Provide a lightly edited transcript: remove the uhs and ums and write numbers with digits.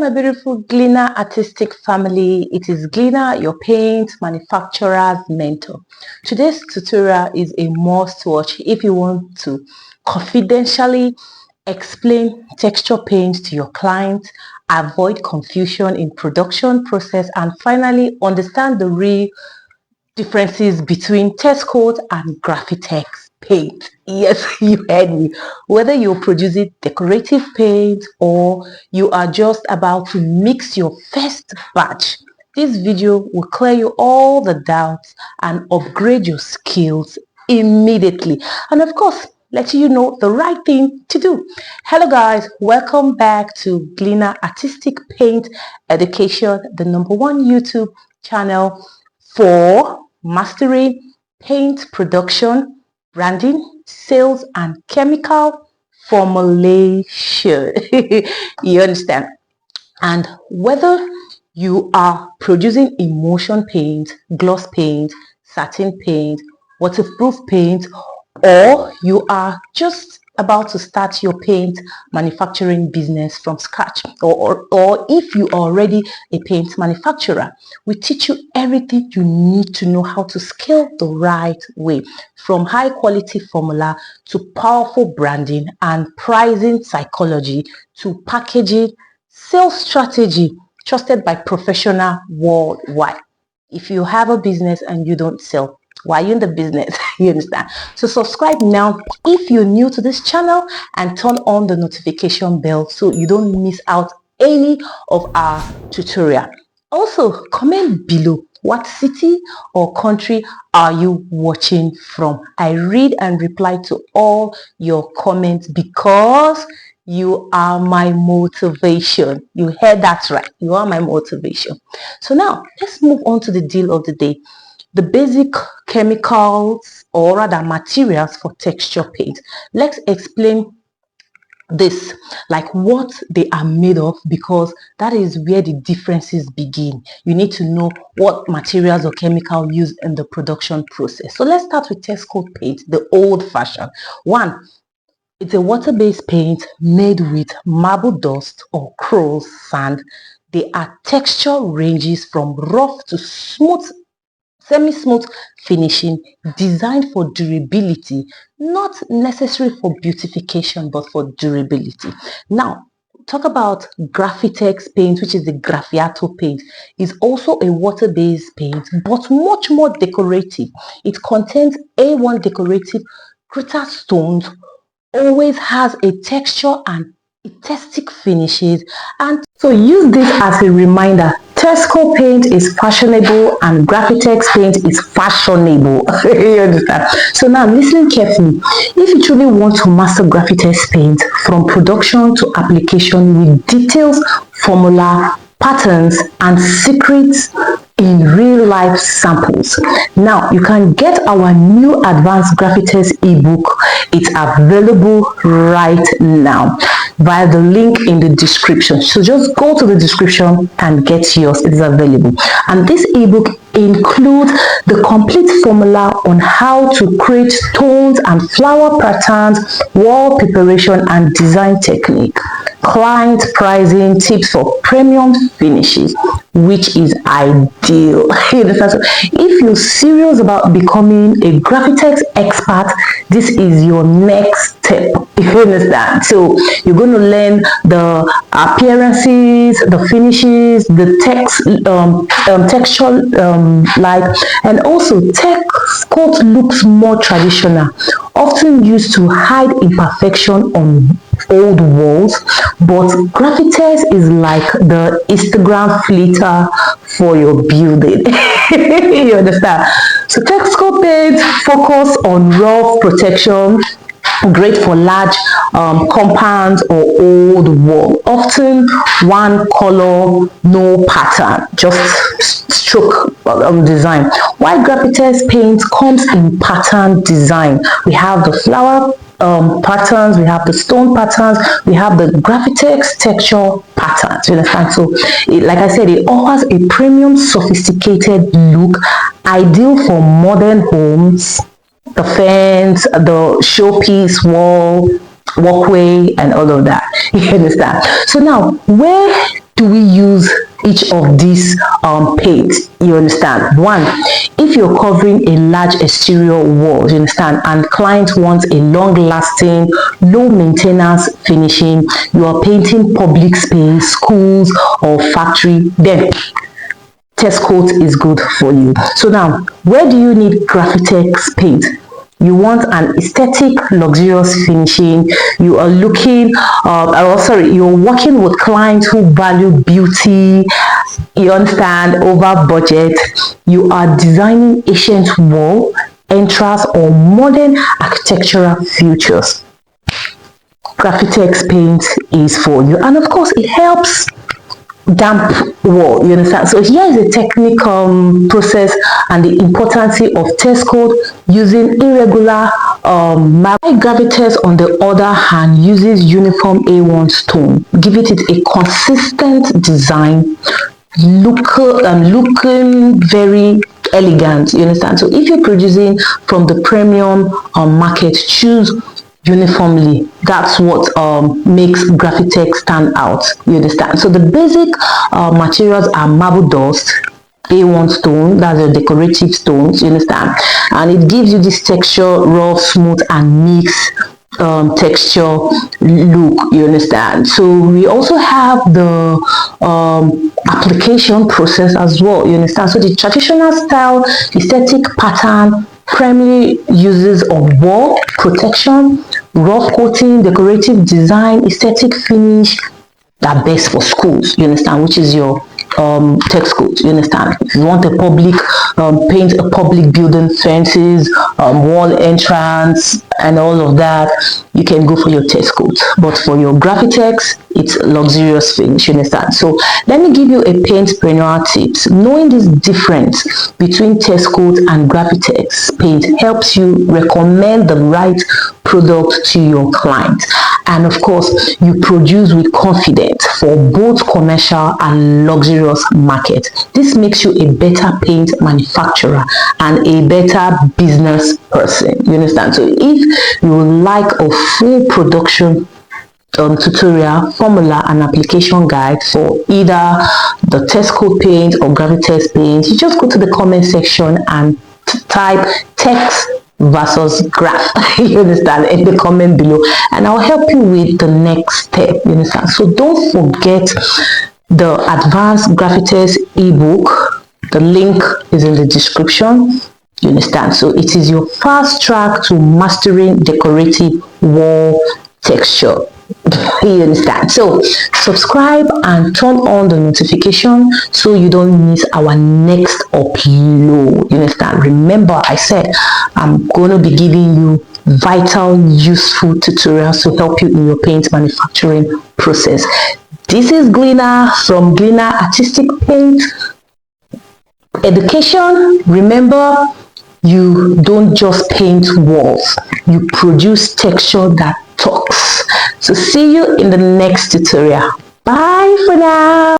my beautiful GlinaArtistic family. It is Glina, your paint manufacturer's mentor. Today's tutorial is a must watch if you want to confidentially explain texture paint to your clients, avoid confusion in production process, and finally understand the real differences between Texcote and Graffitex paint. Yes, you heard me. Whether you're producing decorative paint or you are just about to mix your first batch, this video will clear you all the doubts and upgrade your skills immediately. And of course, let you know the right thing to do. Hello guys, welcome back to GlinaArtistic Paint Education, the #1 YouTube channel for mastering paint production, branding, sales, and chemical formulation. You understand? And whether you are producing emulsion paint, gloss paint, satin paint, waterproof paint, or you are just about to start your paint manufacturing business from scratch, or if you are already a paint manufacturer, we teach you everything you need to know how to scale the right way, from high quality formula to powerful branding and pricing psychology to packaging, sales strategy, trusted by professionals worldwide. If you have a business and you don't sell, why are you in the business? You understand? So subscribe now if you're new to this channel and turn on the notification bell so you don't miss out any of our tutorial. Also, comment below what city or country are you watching from. I read and reply to all your comments because you are my motivation. You heard that right. You are my motivation. So now let's move on to the deal of the day. The basic chemicals, or rather materials for texture paint. Let's explain this, like what they are made of, because that is where the differences begin. You need to know what materials or chemical used in the production process. So let's start with Texcote paint, the old-fashioned one. It's a water-based paint made with marble dust or crushed sand. They are texture ranges from rough to smooth, semi-smooth finishing, designed for durability, not necessary for beautification, but for durability. Now, talk about Graphitex paint, which is the Graffito paint. Is also a water-based paint, but much more decorative. It contains A1 decorative glitter stones, always has a texture and artistic finishes, and so use this as a reminder. Texcote paint is fashionable and Graffitex paint is fashionable. You understand? So now listen carefully. If you truly want to master Graffitex paint from production to application with details, formula, patterns, and secrets in real life samples, now you can get our new advanced Graffitex ebook. It's available right now via the link in the description. So just go to the description and get yours. It is available. And this ebook includes the complete formula on how to create stones and flower patterns, wall preparation and design technique, client pricing, tips for premium finishes, which is ideal. If you're serious about becoming a Graffitex expert, this is your next step. You understand? So you're going to learn the appearances, the finishes, the texture light, and also Texcote looks more traditional, often used to hide imperfection on old walls, but Graffitex is like the Instagram filter for your building. You understand? So Texcote paint focus on rough protection, great for large compounds or old wall, often one color, no pattern, just stroke design. While Graffitex paint comes in pattern design, we have the flower patterns, we have the stone patterns, we have the Graffitex texture patterns. You understand? So like I said, it offers a premium sophisticated look, ideal for modern homes, the fence, the showpiece wall, walkway, and all of that. You understand? So now, where do we use each of these paints? You understand? One, if you're covering a large exterior wall, you understand, and client wants a long-lasting, low-maintenance finishing, you are painting public space, schools, or factory, then Texcote is good for you. So now, where do you need Graphitex paint? You want an aesthetic, luxurious finishing. You are looking, you're working with clients who value beauty, you understand, over budget. You are designing ancient wall, entrance, or modern architectural features. Graphitex paint is for you. And of course, it helps damp wall, you understand. So here is a technical process and the importance of Texcote using irregular Graffitex, on the other hand, uses uniform A1 stone, giving it a consistent design, looking very elegant, you understand. So if you're producing from the premium market, choose uniformly. That's what makes Graffitex stand out, you understand. So the basic materials are marble dust, A1 stone, that's a decorative stones, you understand, and it gives you this texture, rough, smooth, and mixed texture look, you understand. So we also have the application process as well, you understand. So the traditional style aesthetic pattern primarily uses of wall protection, rough coating, decorative design, aesthetic finish, that best for schools, you understand, which is your Texcote, you understand. If you want a public paint a public building, fences, wall entrance, and all of that, you can go for your Texcote. But for your Graffitex, it's luxurious finish, you understand. So let me give you a paint preneur tips. Knowing this difference between Texcote and Graffitex paint helps you recommend the right product to your client, and of course you produce with confidence for both commercial and luxurious market. This makes you a better paint manufacturer and a better business person, you understand. So if you would like a full production tutorial, formula, and application guide for either the Texcote paint or Graffitex paint, you just go to the comment section and type text versus graph you understand, in the comment below, and I'll help you with the next step, you understand. So don't forget the advanced Graffitex ebook. The link is in the description, you understand. So it is your fast track to mastering decorative wall texture, you understand. So subscribe and turn on the notification so you don't miss our next upload, you understand. Remember, I said I'm going to be giving you vital, useful tutorials to help you in your paint manufacturing process. This is Glina from GlinaArtistic Paint Education. Remember, you don't just paint walls, you produce texture that talks. So see you in the next tutorial. Bye for now.